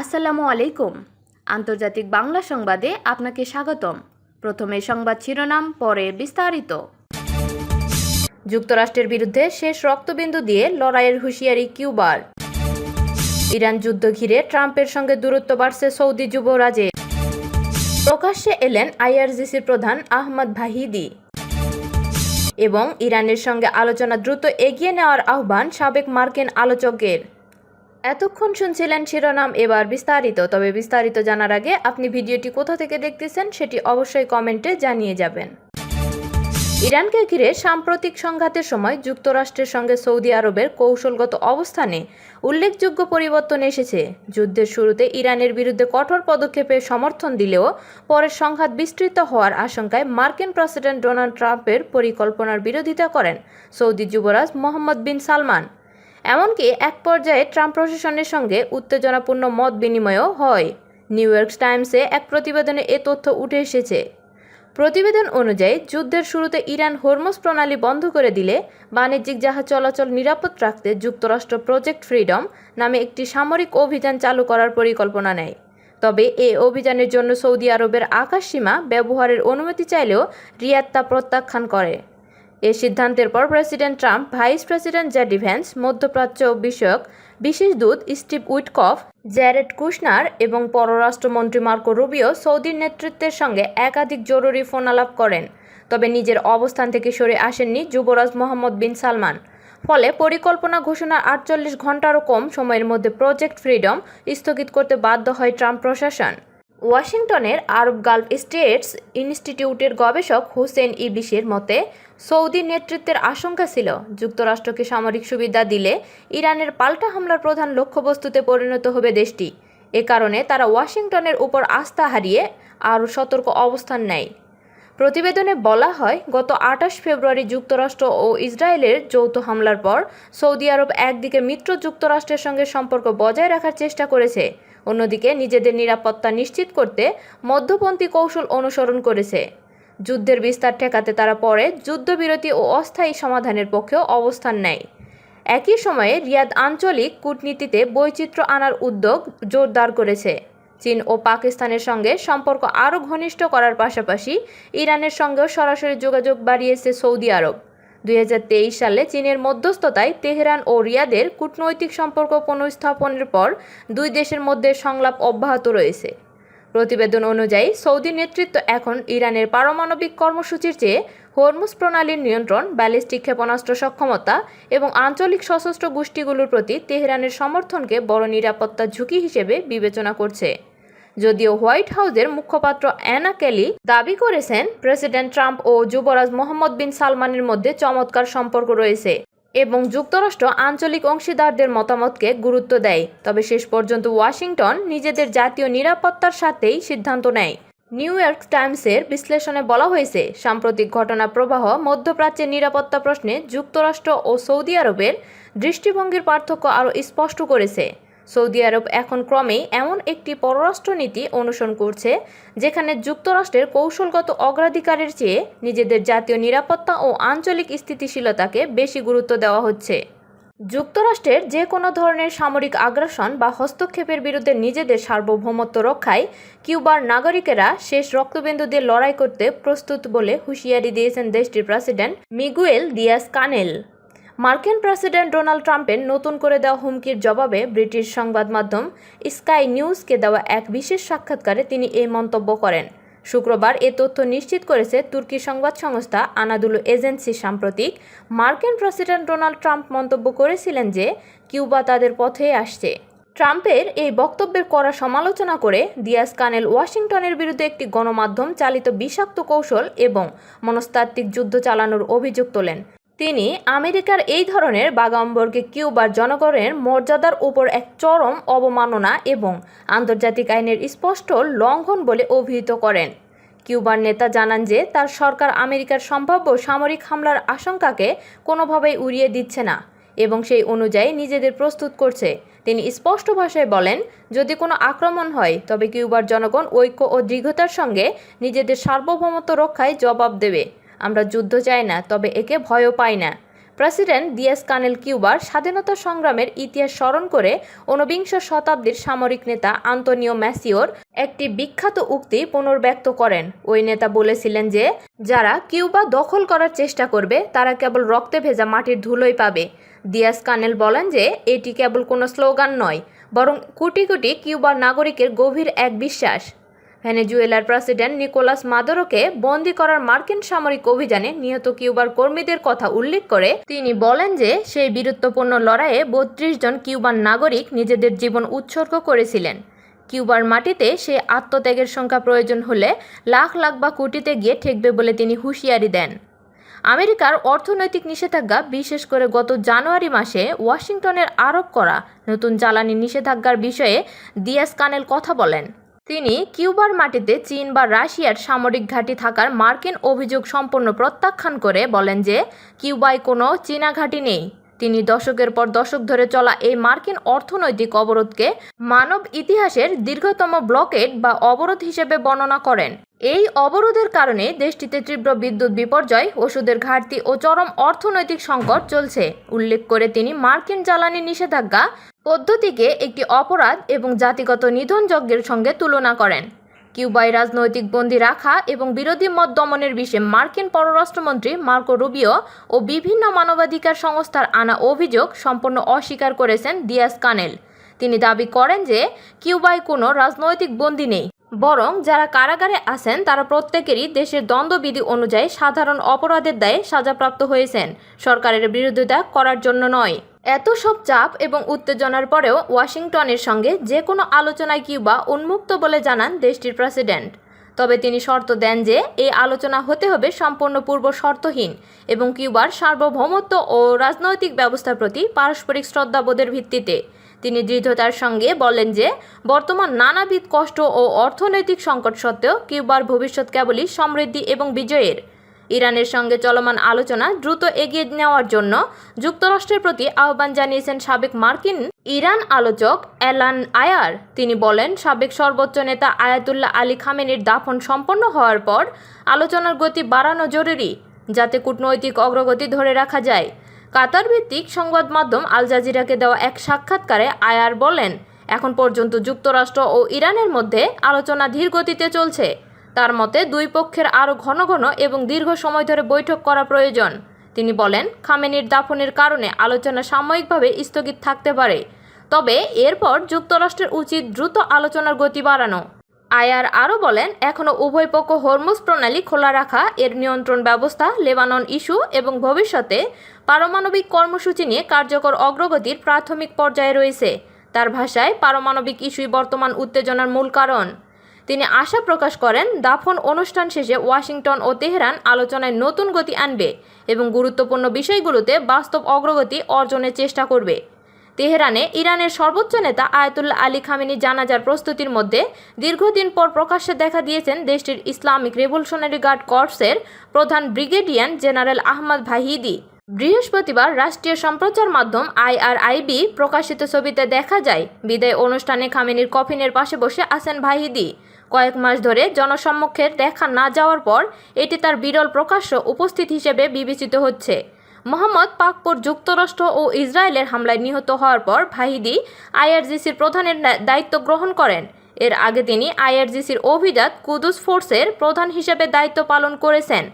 আসসালামু আলাইকুম। আন্তর্জাতিক বাংলা সংবাদে আপনাকে স্বাগতম। প্রথমে সংবাদ শিরোনাম, পরে বিস্তারিত। যুক্তরাষ্ট্রের বিরুদ্ধে শেষ রক্তবিন্দু দিয়ে লড়াইয়ের হুঁশিয়ারি কিউবার। ইরান যুদ্ধ ঘিরে ট্রাম্পের সঙ্গে দূরত্ব বাড়ছে সৌদি যুবরাজের। প্রকাশ্যে এলেন আইআরজিসির প্রধান আহমদ ভাহিদি। এবং ইরানের সঙ্গে আলোচনা দ্রুত এগিয়ে নেওয়ার আহ্বান সাবেক মার্কিন আলোচকের। এতক্ষণ শুনছিলেন শিরোনাম, এবার বিস্তারিত। তবে বিস্তারিত জানার আগে আপনি ভিডিওটি কোথা থেকে দেখতেছেন সেটি অবশ্যই কমেন্টে জানিয়ে যাবেন। ইরানকে ঘিরে সাম্প্রতিক সংঘাতের সময় যুক্তরাষ্ট্রের সঙ্গে সৌদি আরবের কৌশলগত অবস্থানে উল্লেখযোগ্য পরিবর্তন এসেছে। যুদ্ধের শুরুতে ইরানের বিরুদ্ধে কঠোর পদক্ষেপে সমর্থন দিলেও পরে সংঘাত বিস্তৃত হওয়ার আশঙ্কায় মার্কিন প্রেসিডেন্ট ডোনাল্ড ট্রাম্পের পরিকল্পনার বিরোধিতা করেন সৌদি যুবরাজ মোহাম্মদ বিন সালমান। এমনকি এক পর্যায়ে ট্রাম্প প্রশাসনের সঙ্গে উত্তেজনাপূর্ণ মত বিনিময়ও হয়। নিউ ইয়র্ক টাইমসে এক প্রতিবেদনে এ তথ্য উঠে এসেছে। প্রতিবেদন অনুযায়ী যুদ্ধের শুরুতে ইরান হরমুজ প্রণালী বন্ধ করে দিলে বাণিজ্যিক জাহাজ চলাচল নিরাপদ রাখতে যুক্তরাষ্ট্র প্রজেক্ট ফ্রিডম নামে একটি সামরিক অভিযান চালু করার পরিকল্পনা নেয়। তবে এই অভিযানের জন্য সৌদি আরবের আকাশসীমা ব্যবহারের অনুমতি চাইলেও রিয়াদ তা প্রত্যাখ্যান করে। এ সিদ্ধান্তের পর president Trump, vice president JD Vance, মধ্যপ্রাচ্য বিষয়ক বিশেষ দূত স্টিভ উইটকফ, জ্যারেড কুশনার এবং পররাষ্ট্রমন্ত্রী মার্কো রুবিও সৌদির নেতৃত্বের সঙ্গে একাধিক জরুরি ফোনালাপ করেন। তবে নিজের অবস্থান থেকে সরে আসেননি যুবরাজ মোহাম্মদ বিন সালমান। ফলে পরিকল্পনা ঘোষণার 48 ঘণ্টারও কম সময়ের মধ্যে প্রজেক্ট ফ্রিডম স্থগিত করতে বাধ্য হয় ট্রাম্প প্রশাসন। ওয়াশিংটনের আরব গালফ স্টেটস ইনস্টিটিউটের গবেষক হুসেন ইবলিসের মতে, সৌদি নেতৃত্বের আশঙ্কা ছিল যুক্তরাষ্ট্রকে সামরিক সুবিধা দিলে ইরানের পাল্টা হামলার প্রধান লক্ষ্যবস্তুতে পরিণত হবে দেশটি। এ কারণে তারা ওয়াশিংটনের উপর আস্থা হারিয়ে আরও সতর্ক অবস্থান নেয়। প্রতিবেদনে বলা হয়, গত 28 ফেব্রুয়ারি যুক্তরাষ্ট্র ও ইসরায়েলের যৌথ হামলার পর সৌদি আরব একদিকে মিত্র যুক্তরাষ্ট্রের সঙ্গে সম্পর্ক বজায় রাখার চেষ্টা করেছে, অন্যদিকে নিজেদের নিরাপত্তা নিশ্চিত করতে মধ্যপন্থী কৌশল অনুসরণ করেছে। যুদ্ধের বিস্তার ঠেকাতে তারা পরে যুদ্ধবিরতি ও অস্থায়ী সমাধানের পক্ষেও অবস্থান নেয়। একই সময়ে রিয়াদ আঞ্চলিক কূটনীতিতে বৈচিত্র্য আনার উদ্যোগ জোরদার করেছে। চীন ও পাকিস্তানের সঙ্গে সম্পর্ক আরও ঘনিষ্ঠ করার পাশাপাশি ইরানের সঙ্গেও সরাসরি যোগাযোগ বাড়িয়েছে সৌদি আরব। 2023 সালে চীনের মধ্যস্থতায় তেহরান ও রিয়াদের কূটনৈতিক সম্পর্ক পুনঃস্থাপনের পর দুই দেশের মধ্যে সংলাপ অব্যাহত রয়েছে। প্রতিবেদন অনুযায়ী সৌদি নেতৃত্ব এখন ইরানের পারমাণবিক কর্মসূচির চেয়ে হরমুজ প্রণালীর নিয়ন্ত্রণ, ব্যালিস্টিক ক্ষেপণাস্ত্র সক্ষমতা এবং আঞ্চলিক সশস্ত্র গোষ্ঠীগুলোর প্রতি তেহরানের সমর্থনকে বড় নিরাপত্তা ঝুঁকি হিসেবে বিবেচনা করছে। যদিও হোয়াইট হাউসের মুখপাত্র অ্যানা কেলি দাবি করেছেন, প্রেসিডেন্ট ট্রাম্প ও যুবরাজ মোহাম্মদ বিন সালমানের মধ্যে চমৎকার সম্পর্ক রয়েছে এবং যুক্তরাষ্ট্র আঞ্চলিক অংশীদারদের মতামতকে গুরুত্ব দেয়। তবে শেষ পর্যন্ত ওয়াশিংটন নিজেদের জাতীয় নিরাপত্তার সাথেই সিদ্ধান্ত নেয়। নিউ ইয়র্ক টাইমসের বিশ্লেষণে বলা হয়েছে, সাম্প্রতিক ঘটনা প্রবাহ মধ্যপ্রাচ্যের নিরাপত্তা প্রশ্নে যুক্তরাষ্ট্র ও সৌদি আরবের দৃষ্টিভঙ্গির পার্থক্য আরও স্পষ্ট করেছে। সৌদি আরব এখন ক্রমেই এমন একটি পররাষ্ট্রনীতি অনুসরণ করছে যেখানে যুক্তরাষ্ট্রের কৌশলগত অগ্রাধিকারের চেয়ে নিজেদের জাতীয় নিরাপত্তা ও আঞ্চলিক স্থিতিশীলতাকে বেশি গুরুত্ব দেওয়া হচ্ছে। যুক্তরাষ্ট্রের যে কোনো ধরনের সামরিক আগ্রাসন বা হস্তক্ষেপের বিরুদ্ধে নিজেদের সার্বভৌমত্ব রক্ষায় কিউবার নাগরিকেরা শেষ রক্তবিন্দু দিয়ে লড়াই করতে প্রস্তুত বলে হুঁশিয়ারি দিয়েছেন দেশটির প্রেসিডেন্ট মিগুয়েল দিয়াস কানেল। মার্কিন প্রেসিডেন্ট ডোনাল্ড ট্রাম্পের নতুন করে দেওয়া হুমকির জবাবে ব্রিটিশ সংবাদ মাধ্যম স্কাই নিউজকে দেওয়া এক বিশেষ সাক্ষাৎকারে তিনি এই মন্তব্য করেন। শুক্রবার এ তথ্য নিশ্চিত করেছে তুর্কি সংবাদ সংস্থা আনাদুলু এজেন্সি। সাম্প্রতিক মার্কিন প্রেসিডেন্ট ডোনাল্ড ট্রাম্প মন্তব্য করেছিলেন যে কিউবা তাদের পথে আসছে। ট্রাম্পের এই বক্তব্যের কড়া সমালোচনা করে দিয়াস কানেল ওয়াশিংটনের বিরুদ্ধে একটি গণমাধ্যম চালিত বিষাক্ত কৌশল এবং মনস্তাত্ত্বিক যুদ্ধ চালানোর অভিযোগ তোলেন। তিনি আমেরিকার এই ধরনের বাগাম্বরকে কিউবার জনগণের মর্যাদার উপর এক চরম অবমাননা এবং আন্তর্জাতিক আইনের স্পষ্ট লঙ্ঘন বলে অভিহিত করেন। কিউবার নেতা জানান যে তার সরকার আমেরিকার সম্ভাব্য সামরিক হামলার আশঙ্কাকে কোনোভাবেই উড়িয়ে দিচ্ছে না এবং সেই অনুযায়ী নিজেদের প্রস্তুত করছে। তিনি স্পষ্ট ভাষায় বলেন, যদি কোনো আক্রমণ হয় তবে কিউবার জনগণ ঐক্য ও দৃঢ়তার সঙ্গে নিজেদের সার্বভৌমত্ব রক্ষায় জবাব দেবে। আমরা যুদ্ধ চাই না, তবে একে ভয়ও পাই না। প্রেসিডেন্ট দিয়াস কানেল কিউবার স্বাধীনতা সংগ্রামের ইতিহাস স্মরণ করে ঊনবিংশ শতাব্দীর সামরিক নেতা আন্তোনিও ম্যাসিওর একটি বিখ্যাত উক্তি পুনর্ব্যক্ত করেন। ওই নেতা বলেছিলেন যে যারা কিউবা দখল করার চেষ্টা করবে তারা কেবল রক্তে ভেজা মাটির ধুলোই পাবে। দিয়াস কানেল বলেন যে এটি কেবল কোনো স্লোগান নয়, বরং কোটি কোটি কিউবার নাগরিকের গভীর এক বিশ্বাস। ভেনেজুয়েলার প্রেসিডেন্ট নিকোলাস মাদুরোকে বন্দী করার মার্কিন সামরিক অভিযানে নিহত কিউবার কর্মীদের কথা উল্লেখ করে তিনি বলেন যে সেই বীরত্বপূর্ণ লড়াইয়ে ৩২ জন কিউবান নাগরিক নিজেদের জীবন উৎসর্গ করেছিলেন। কিউবার মাটিতে সেই আত্মত্যাগের সংখ্যা প্রয়োজন হলে লাখ লাখ বা কোটিতে গিয়ে ঠেকবে বলে তিনি হুঁশিয়ারি দেন। আমেরিকার অর্থনৈতিক নিষেধাজ্ঞা, বিশেষ করে গত জানুয়ারি মাসে ওয়াশিংটনের আরোপ করা নতুন জ্বালানি নিষেধাজ্ঞার বিষয়ে দিয়াস কানেল কথা বলেন। তিনি কিউবার মাটিতে চীন বা রাশিয়ার সামরিক ঘাঁটি থাকার মার্কিন অভিযোগ সম্পূর্ণ প্রত্যাখ্যান করে বলেন যে কিউবায় কোনো চীনা ঘাঁটি নেই। তিনি দশকের পর দশক ধরে চলা এই মার্কিন অর্থনৈতিক অবরোধকে মানব ইতিহাসের দীর্ঘতম ব্লকেড বা অবরোধ হিসেবে বর্ণনা করেন। এই অবরোধের কারণে দেশটিতে তীব্র বিদ্যুৎ বিপর্যয়, ওষুধের ঘাটতি ও চরম অর্থনৈতিক সংকট চলছে উল্লেখ করে তিনি মার্কিন জ্বালানি নিষেধাজ্ঞা পদ্ধতিকে একটি অপরাধ এবং জাতিগত নিধনযজ্ঞের সঙ্গে তুলনা করেন। কিউবায় রাজনৈতিক বন্দী রাখা এবং বিরোধী মত দমনের বিষয়ে মার্কিন পররাষ্ট্রমন্ত্রী মার্কো রুবিও ও বিভিন্ন মানবাধিকার সংস্থার আনা অভিযোগ সম্পূর্ণ অস্বীকার করেছেন দিয়াস কানেল। তিনি দাবি করেন যে কিউবায় কোনো রাজনৈতিক বন্দী নেই, বরং যারা কারাগারে আছেন তারা প্রত্যেকেরই দেশের দণ্ডবিধি অনুযায়ী সাধারণ অপরাধের দায়ে সাজাপ্রাপ্ত হয়েছেন, সরকারের বিরোধিতা করার জন্য নয়। এত সব চাপ এবং উত্তেজনার পরেও ওয়াশিংটনের সঙ্গে যে কোনো আলোচনায় কিউবা উন্মুক্ত বলে জানান দেশটির প্রেসিডেন্ট। তবে তিনি শর্ত দেন যে এই আলোচনা হতে হবে সম্পূর্ণ পূর্ব শর্তহীন এবং কিউবার সার্বভৌমত্ব ও রাজনৈতিক ব্যবস্থার প্রতি পারস্পরিক শ্রদ্ধাবোধের ভিত্তিতে। তিনি দৃঢ়তার সঙ্গে বলেন যে বর্তমান নানাবিধ কষ্ট ও অর্থনৈতিক সংকট সত্ত্বেও কিউবার ভবিষ্যৎ কেবলই সমৃদ্ধি এবং বিজয়ের। ইরানের সঙ্গে চলমান আলোচনা দ্রুত এগিয়ে নেওয়ার জন্য যুক্তরাষ্ট্রের প্রতি আহ্বান জানিয়েছেন সাবেক মার্কিন ইরান আলোচক অ্যালান আয়ার। তিনি বলেন, সাবেক সর্বোচ্চ নেতা আয়াতুল্লাহ আলী খামেনির দাফন সম্পন্ন হওয়ার পর আলোচনার গতি বাড়ানো জরুরি, যাতে কূটনৈতিক অগ্রগতি ধরে রাখা যায়। কাতার ভিত্তিক সংবাদ মাধ্যম আল জাজিরাকে দেওয়া এক সাক্ষাৎকারে আয়ার বলেন, এখন পর্যন্ত যুক্তরাষ্ট্র ও ইরানের মধ্যে আলোচনা ধীর গতিতে চলছে। তার মতে দুই পক্ষের আরও ঘন ঘন এবং দীর্ঘ সময় ধরে বৈঠক করা প্রয়োজন। তিনি বলেন, খামেনির দাফনের কারণে আলোচনা সাময়িকভাবে স্থগিত থাকতে পারে, তবে এরপর যুক্তরাষ্ট্রের উচিত দ্রুত আলোচনার গতি বাড়ানো। আয়ার আরও বলেন, এখনও উভয় পক্ষ হরমুজ প্রণালী খোলা রাখা, এর নিয়ন্ত্রণ ব্যবস্থা, লেবানন ইস্যু এবং ভবিষ্যতে পারমাণবিক কর্মসূচি নিয়ে কার্যকর অগ্রগতির প্রাথমিক পর্যায়ে রয়েছে। তার ভাষায়, পারমাণবিক ইস্যুই বর্তমান উত্তেজনার মূল কারণ। তিনি আশা প্রকাশ করেন, দাফন অনুষ্ঠান শেষে ওয়াশিংটন ও তেহরান আলোচনায় নতুন গতি আনবে এবং গুরুত্বপূর্ণ বিষয়গুলোতে বাস্তব অগ্রগতি অর্জনের চেষ্টা করবে। তেহরানে ইরানের সর্বোচ্চ নেতা আয়াতুল্লাহ আলী খামেনি জানাজার প্রস্তুতির মধ্যে দীর্ঘদিন পর প্রকাশ্যে দেখা দিয়েছেন দেশটির ইসলামিক রেভলিউশনারি গার্ড কর্পসের প্রধান ব্রিগেডিয়ার জেনারেল আহমদ ভাহিদি। বৃহস্পতিবার রাষ্ট্রীয় সম্প্রচার মাধ্যম IRIB প্রকাশিত ছবিতে দেখা যায় বিদায় অনুষ্ঠানে খামেনির কফিনের পাশে বসে আছেন ভাহিদি। কয়েক মাস ধরে জনসম্মুখে দেখা না যাওয়ার পর এটি তার বিরল প্রকাশ্য উপস্থিত হিসেবে বিবেচিত হচ্ছে। মোহাম্মদ পাকপুর যুক্তরাষ্ট্র ও ইসরায়েলের হামলায় নিহত হওয়ার পর ভাহিদি IRGCর প্রধানের দায়িত্ব গ্রহণ করেন। এর আগে তিনি IRGCর অভিজাত কুদস ফোর্সের প্রধান হিসেবে দায়িত্ব পালন করেছেন।